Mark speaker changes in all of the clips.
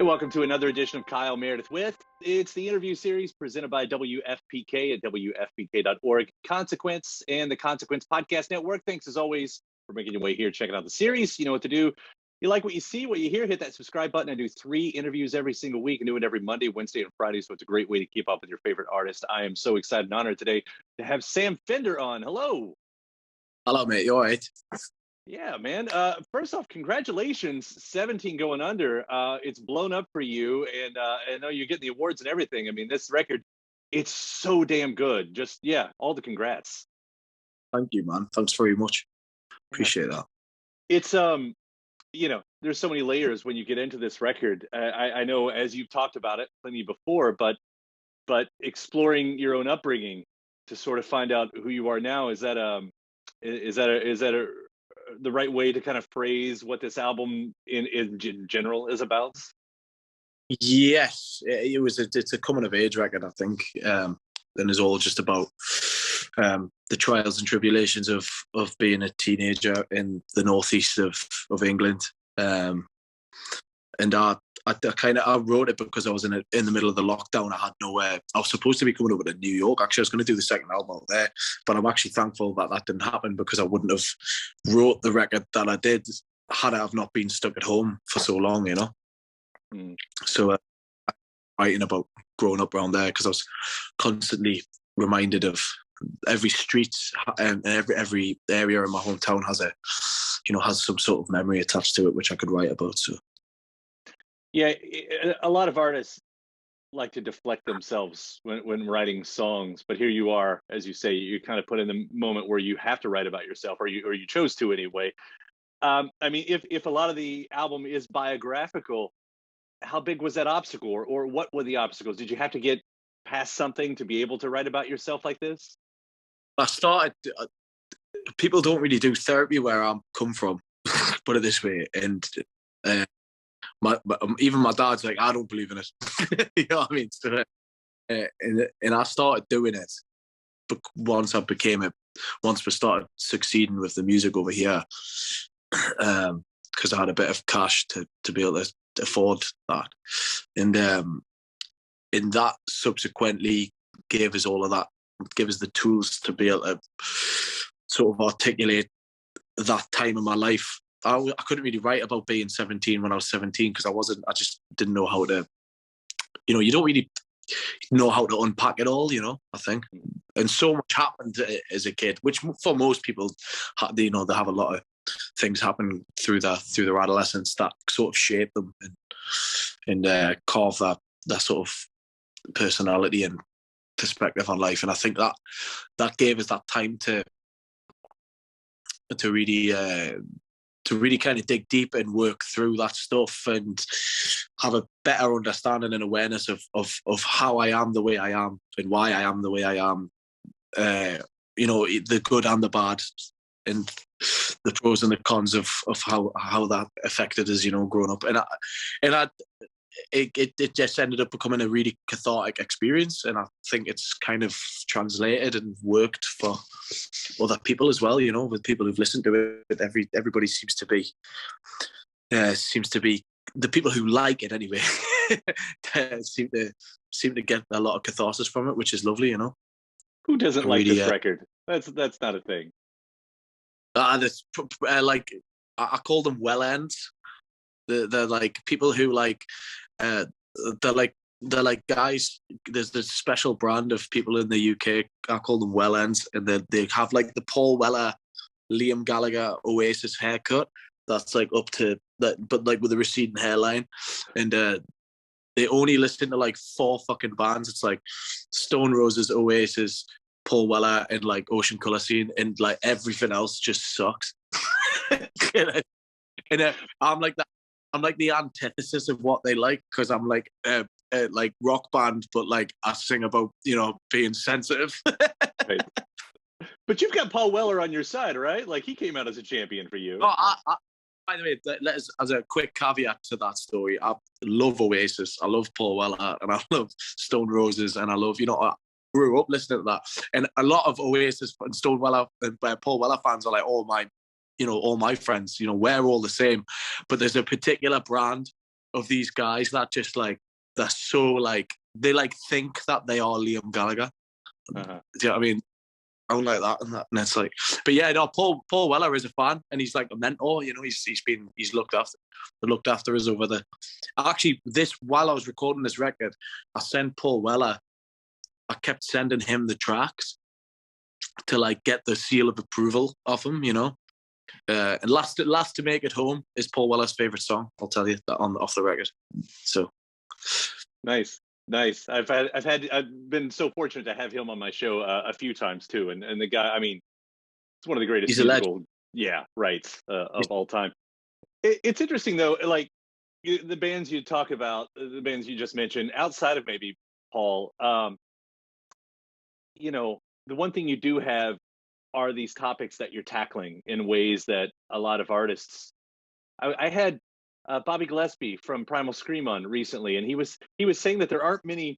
Speaker 1: Hey, welcome to another edition of Kyle Meredith with. It's the interview series presented by WFPK at WFPK.org, Consequence, and the Consequence Podcast Network. Thanks as always for making your way here, checking out the series. You know what to do. You like what you see, what you hear, hit that subscribe button. I do 3 interviews every single week and do it every Monday, Wednesday, and Friday. So it's a great way to keep up with your favorite artist. I am so excited and honored today to have Sam Fender on. Hello.
Speaker 2: Hello, mate. You all right?
Speaker 1: Yeah, man. First off, congratulations, 17 going under. It's blown up for you, and I know you're getting the awards and everything. I mean, this record, it's so damn good. Just all the congrats.
Speaker 2: Thank you, man. Thanks very much. Appreciate that.
Speaker 1: It's there's so many layers when you get into this record. I know, as you've talked about it plenty before, but exploring your own upbringing to sort of find out who you are now, is that the right way to kind of phrase what this album in general is about?
Speaker 2: Yes, it's a coming of age record, I think, and it's all just about the trials and tribulations of being a teenager in the northeast of England. And I wrote it because I was in the middle of the lockdown. I had nowhere. I was supposed to be coming over to New York. Actually, I was going to do the second album out there, but I'm actually thankful that didn't happen, because I wouldn't have wrote the record that I did had I have not been stuck at home for so long, you know. So writing about growing up around there, because I was constantly reminded of every street and every area in my hometown has some sort of memory attached to it, which I could write about. So.
Speaker 1: Yeah, a lot of artists like to deflect themselves when writing songs, but here you are, as you say, you're kind of put in the moment where you have to write about yourself, or you chose to anyway. I mean, if a lot of the album is biographical, how big was that obstacle, or what were the obstacles? Did you have to get past something to be able to write about yourself like this?
Speaker 2: I started. People don't really do therapy where I'm come from, put it this way, and. Even my dad's like, I don't believe in it. You know what I mean? So, and I started doing it once we started succeeding with the music over here, because I had a bit of cash to be able to afford that, and that subsequently gave us all of that, gave us the tools to be able to sort of articulate that time in my life. I couldn't really write about being 17 when I was 17, because I just didn't know how to, you don't really know how to unpack it all, I think. And so much happened as a kid, which for most people, they have a lot of things happen through their adolescence that sort of shape them and carve that sort of personality and perspective on life. And I think that gave us that time to really kind of dig deep and work through that stuff and have a better understanding and awareness of how I am the way I am and why I am the way I am. The good and the bad, and the pros and the cons of how that affected us, growing up. It just ended up becoming a really cathartic experience, and I think it's kind of translated and worked for other people as well. With people who've listened to it, everybody seems to be the people who like it anyway. seem to get a lot of catharsis from it, which is lovely.
Speaker 1: Who doesn't like this record? That's not a thing.
Speaker 2: I call them well ends. They're like people who they're like guys. There's this special brand of people in the UK. I call them well ends, and they have like the Paul Weller, Liam Gallagher, Oasis haircut. That's like up to that, but like with a receding hairline, and they only listen to like 4 fucking bands. It's like Stone Roses, Oasis, Paul Weller, and like Ocean Colour Scene, and like everything else just sucks. and I'm like that. I'm like the antithesis of what they like, because I'm like rock band, but like I sing about being sensitive.
Speaker 1: Right. But you've got Paul Weller on your side, right? Like, he came out as a champion for you.
Speaker 2: Oh, by the way, as a quick caveat to that story, I love Oasis, I love Paul Weller, and I love Stone Roses, and I love I grew up listening to that, and a lot of Oasis and Stone Weller and Paul Weller fans are like, all my friends, we're all the same. But there's a particular brand of these guys that just like, they're so like, they like think that they are Liam Gallagher.
Speaker 1: Uh-huh.
Speaker 2: Do you know what I mean? I don't like that, and it's like, but yeah, no, Paul Weller is a fan, and he's like a mentor. You know, he's looked after us over the. Actually, while I was recording this record, I sent Paul Weller. I kept sending him the tracks to like get the seal of approval of him. You know, and last to make it home is Paul Weller's favorite song. I'll tell you that off the record. So
Speaker 1: Nice. I've been so fortunate to have him on my show a few times too, and the guy, I mean, it's one of the greatest
Speaker 2: he's a legend.
Speaker 1: rights of all time. It's interesting though, like the bands you talk about, the bands you just mentioned, outside of maybe Paul, you know, the one thing you do have are these topics that you're tackling in ways that a lot of artists. I had Bobby Gillespie from Primal Scream on recently, and he was saying that there aren't many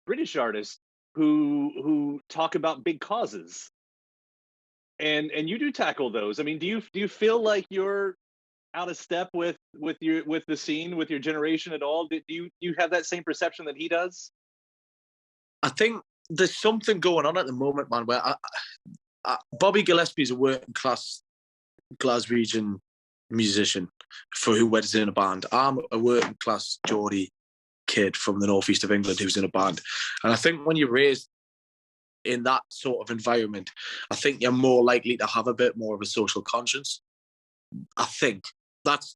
Speaker 1: British artists who talk about big causes, and you do tackle those. I mean, do you feel like you're out of step with the scene, with your generation at all? Do you have that same perception that he does?
Speaker 2: I think there's something going on at the moment, man, where Bobby Gillespie is a working class Glaswegian musician for who was in a band. I'm a working class Geordie kid from the northeast of England who's in a band, and I think when you're raised in that sort of environment, I think you're more likely to have a bit more of a social conscience. I think that's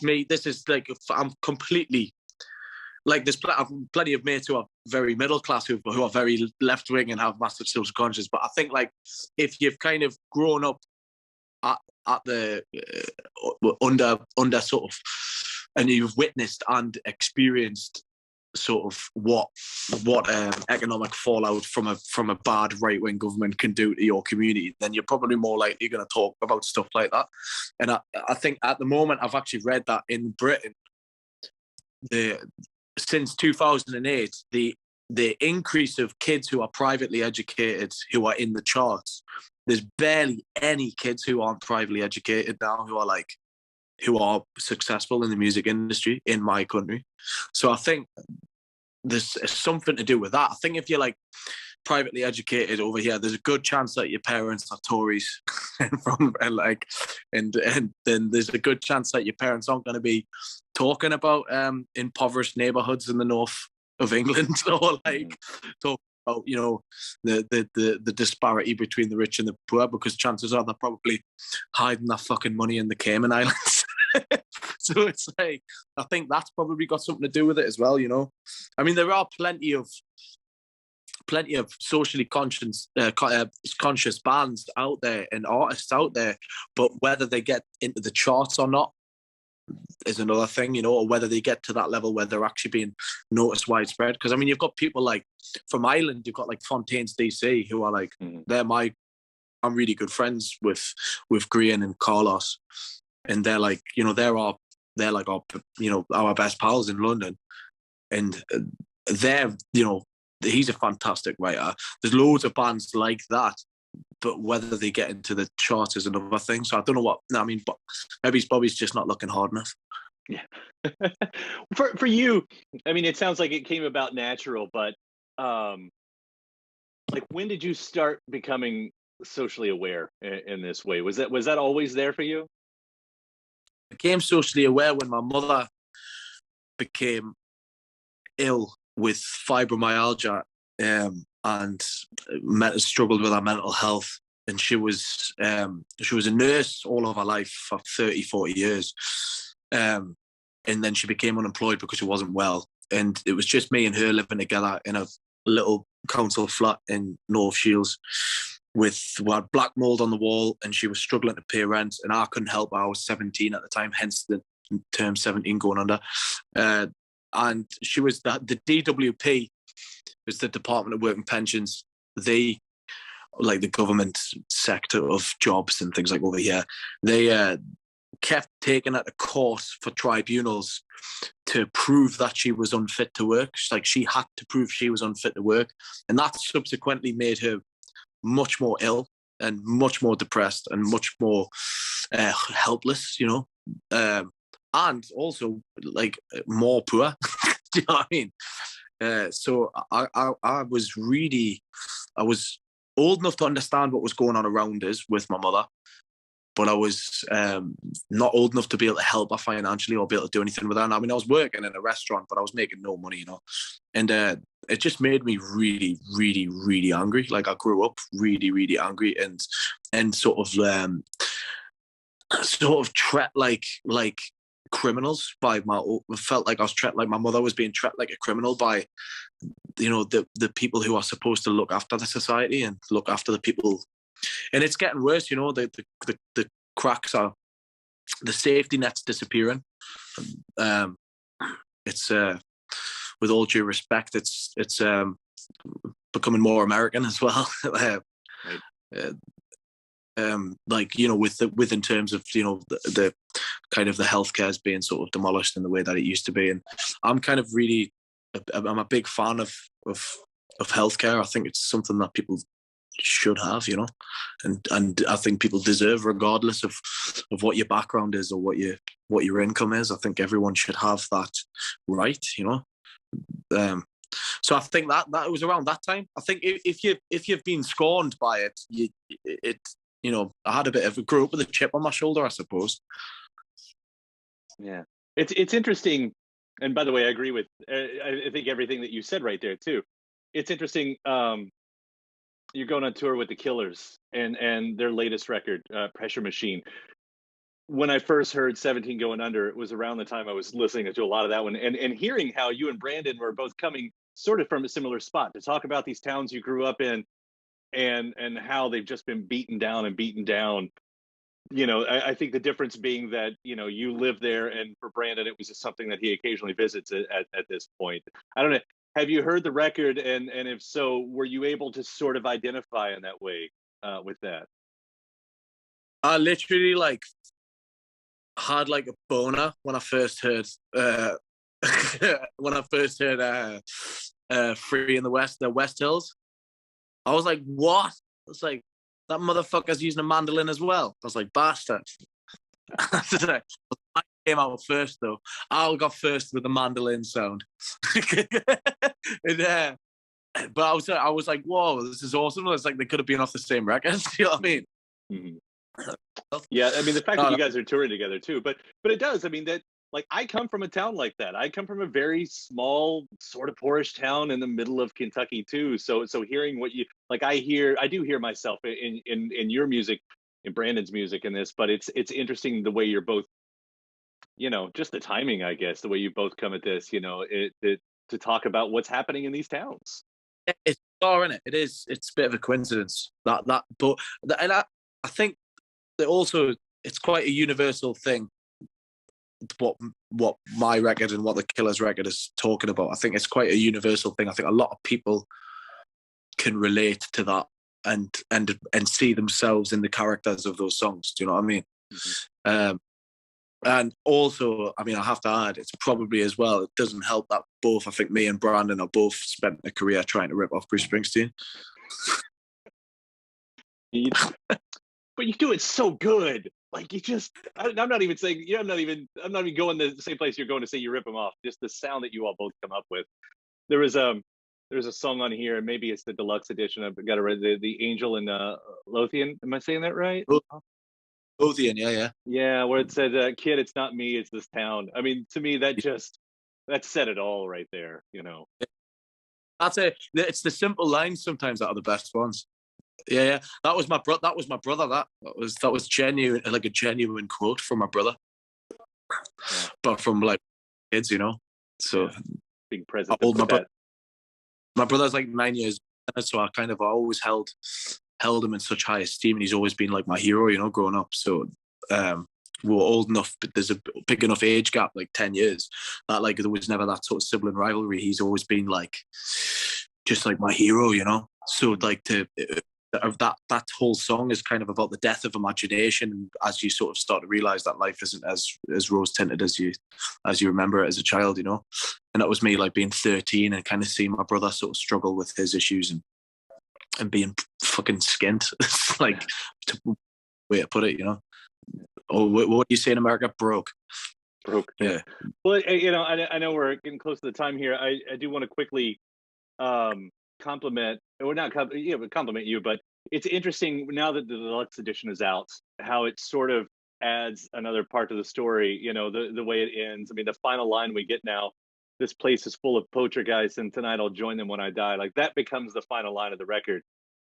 Speaker 2: me. This is like, I'm completely like, there's plenty of mates who are very middle class who are very left wing and have massive social conscience. But I think like if you've kind of grown up at the under sort of, and you've witnessed and experienced sort of what economic fallout from a bad right wing government can do to your community, then you're probably more likely going to talk about stuff like that. And I think at the moment I've actually read that in Britain, since 2008, the increase of kids who are privately educated who are in the charts, there's barely any kids who aren't privately educated now who are successful in the music industry in my country. So I think there's something to do with that. I think if you're like privately educated over here, there's a good chance that your parents are Tories, and then there's a good chance that your parents aren't going to be talking about impoverished neighbourhoods in the north of England, or like talk about, you know, the disparity between the rich and the poor, because chances are they're probably hiding their fucking money in the Cayman Islands. So it's like, I think that's probably got something to do with it as well, you know. I mean, there are plenty of socially conscious bands out there and artists out there, but whether they get into the charts or not is another thing, you know, or whether they get to that level where they're actually being noticed widespread. Because I mean, you've got people like from Ireland, you've got like Fontaines DC, who are like, I'm really good friends with Grian and Carlos, and they're like, you know, they're like our, you know, our best pals in London, and they're, you know, he's a fantastic writer. There's loads of bands like that, but whether they get into the charts is another thing. So I don't know what, I mean, but maybe Bobby's just not looking hard enough.
Speaker 1: Yeah. For you, I mean, it sounds like it came about natural, but like, when did you start becoming socially aware in this way? Was that always there for you?
Speaker 2: I became socially aware when my mother became ill with fibromyalgia, and struggled with her mental health. And she was a nurse all of her life for 30, 40 years. And then she became unemployed because she wasn't well. And it was just me and her living together in a little council flat in North Shields we had black mold on the wall, and she was struggling to pay rent, and I couldn't help her. I was 17 at the time, hence the term 17 going under. And she was the DWP, was the Department of Work and Pensions. They, like the government sector of jobs and things like over here, they kept taking her to court for tribunals to prove that she was unfit to work. She had to prove she was unfit to work, and that subsequently made her much more ill and much more depressed and much more helpless, you know. and also like more poor. Do you know what I mean? So I was old enough to understand what was going on around us with my mother, but I was not old enough to be able to help her financially or be able to do anything with her. And I mean, I was working in a restaurant, but I was making no money, and it just made me really, really, really angry. Like I grew up really, really angry and sort of treated like criminals by felt like I was treated like my mother was being treated like a criminal by the people who are supposed to look after the society and look after the people. And it's getting worse, the cracks are, the safety net's disappearing. It's with all due respect, it's becoming more American as well. Right. With in terms of the kind of the healthcare is being sort of demolished in the way that it used to be, and I'm a big fan of healthcare. I think it's something that people should have, and I think people deserve, regardless of what your background is or what your income is. I think everyone should have that right, So I think that was around that time. I think if you've been scorned by it, I had grew up with a chip on my shoulder, I suppose.
Speaker 1: Yeah, it's interesting. And by the way, I agree with I think everything that you said right there too. It's interesting. You're going on tour with the Killers and their latest record, Pressure Machine. When I first heard 17 Going Under, it was around the time I was listening to a lot of that one and hearing how you and Brandon were both coming sort of from a similar spot to talk about these towns you grew up in and how they've just been beaten down and beaten down. I think the difference being that, you live there, and for Brandon, it was just something that he occasionally visits at this point. I don't know. Have you heard the record? And if so, were you able to sort of identify in that way with that?
Speaker 2: I literally had a boner when I first heard Free in the West Hills. I was like, what? It's like, that motherfucker's using a mandolin as well. I was like, bastard. I came out first though. I got first with the mandolin sound. But I was like, whoa, this is awesome. It's like they could have been off the same record. You know what I mean?
Speaker 1: Mm-hmm. Yeah, I mean the fact that you guys are touring together too, but it does. I mean that, like, I come from a town like that. I come from a very small, sort of poorish town in the middle of Kentucky too. So hearing what you like, I do hear myself in your music, in Brandon's music in this. But it's interesting the way you're both, just the timing, I guess, the way you both come at this, to talk about what's happening in these towns.
Speaker 2: It's bizarre, isn't it? It is. It's a bit of a coincidence and I think that also it's quite a universal thing. What my record and what the Killers record is talking about, I think it's quite a universal thing. I think a lot of people can relate to that and see themselves in the characters of those songs. Do you know what I mean? Mm-hmm. And also, I mean, I have to add, it's probably as well, it doesn't help that I think me and Brandon are both spent a career trying to rip off Bruce Springsteen.
Speaker 1: But you do it so good. Like, I'm not even saying, I'm not even going the same place you're going to say you rip him off. Just the sound that you all both come up with. There's a song on here, and maybe it's the deluxe edition. I've got to read the Angel and Lothian. Am I saying that right?
Speaker 2: Lothian, yeah.
Speaker 1: Yeah, where it said, "Kid, it's not me, it's this town." I mean, to me, that said it all right there.
Speaker 2: I'd say it's the simple lines sometimes that are the best ones. Yeah. That was my brother. That was genuine, like a genuine quote from my brother. Yeah. But from kids, So
Speaker 1: being present.
Speaker 2: My brother's 9 years, so I kind of always held him in such high esteem, and he's always been like my hero, growing up. So we were old enough, but there's a big enough age gap, 10 years, that there was never that sort of sibling rivalry. He's always been just my hero, So that whole song is kind of about the death of imagination, as you sort of start to realize that life isn't as rose tinted as you remember it as a child, And that was me being 13 and kind of seeing my brother sort of struggle with his issues and being fucking skint. It's way to put it, Or what do you say in America? Broke.
Speaker 1: broke.
Speaker 2: Yeah.
Speaker 1: Well, I know we're getting close to the time here. I do want to quickly compliment, or not but compliment you, but it's interesting now that the deluxe edition is out, how it sort of adds another part to the story. The way it ends. I mean, the final line we get now, "This place is full of poacher guys, and tonight I'll join them when I die." Like that becomes the final line of the record.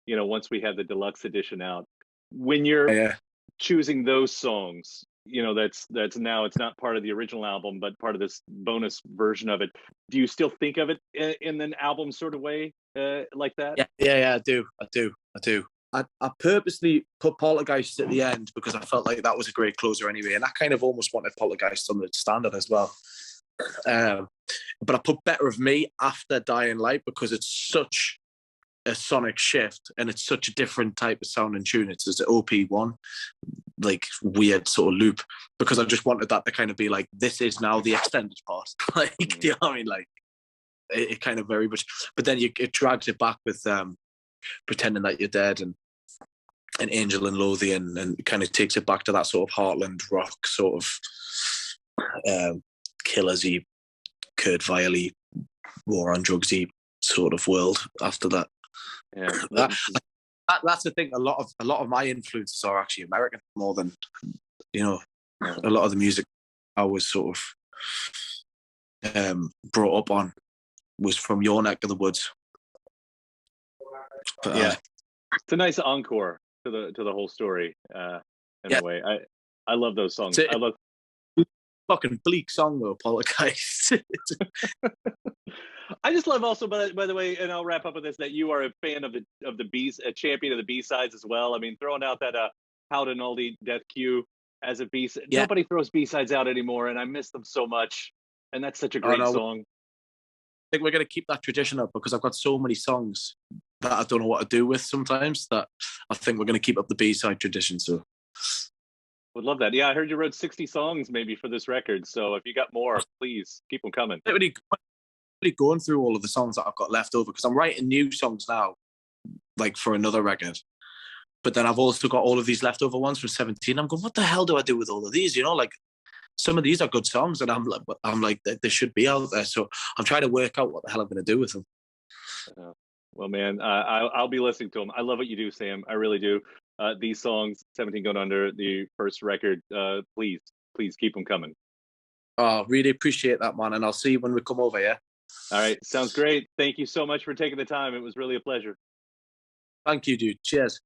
Speaker 1: Once we have the deluxe edition out, when you're
Speaker 2: Yeah.
Speaker 1: choosing those songs, that's now, it's not part of the original album, but part of this bonus version of it. Do you still think of it in an album sort of way, like that?
Speaker 2: Yeah, I do. I purposely put Poltergeist at the end because I felt like that was a great closer anyway, and I kind of almost wanted Poltergeist on the standard as well. But I put Better of Me after Dying Light because it's such a sonic shift and it's such a different type of sound and tune. It's an OP1, like weird sort of loop, because I just wanted that to kind of be like, this is now the extended part. Like, do you know what I mean? Like, it kind of very much, but then it drags it back with Pretending That You're Dead and Angel and Lothian, and kind of takes it back to that sort of heartland rock sort of Killers-y, Kurt Vile-y, War on Drugs-y sort of world after that.
Speaker 1: Yeah,
Speaker 2: that's the thing. A lot of my influences are actually American more than, a lot of the music I was sort of brought up on was from your neck of the woods. But,
Speaker 1: yeah, it's a nice encore to the whole story. In a way, I love those songs. I love
Speaker 2: fucking bleak song though, Poltergeist.
Speaker 1: I just love also, by the way, and I'll wrap up with this, that you are a fan of the B's, a champion of the B-sides as well. I mean, throwing out that Howden Oldie Death Q as a B-side. Yeah. Nobody throws B-sides out anymore, and I miss them so much. And that's such a great song.
Speaker 2: I think we're going to keep that tradition up because I've got so many songs that I don't know what to do with sometimes that I think we're going to keep up the B-side tradition. So
Speaker 1: would love that. Yeah, I heard you wrote 60 songs maybe for this record. So if you got more, please keep them coming.
Speaker 2: Really going through all of the songs that I've got left over because I'm writing new songs now, like for another record. But then I've also got all of these leftover ones from 17. I'm going, what the hell do I do with all of these? Like some of these are good songs, and I'm like they should be out there. So I'm trying to work out what the hell I'm going to do with them.
Speaker 1: Well, man, I'll be listening to them. I love what you do, Sam. I really do. These songs, 17 Going Under, the first record, please keep them coming.
Speaker 2: Oh, really appreciate that, man. And I'll see you when we come over, yeah?
Speaker 1: All right. Sounds great. Thank you so much for taking the time. It was really a pleasure.
Speaker 2: Thank you, dude. Cheers.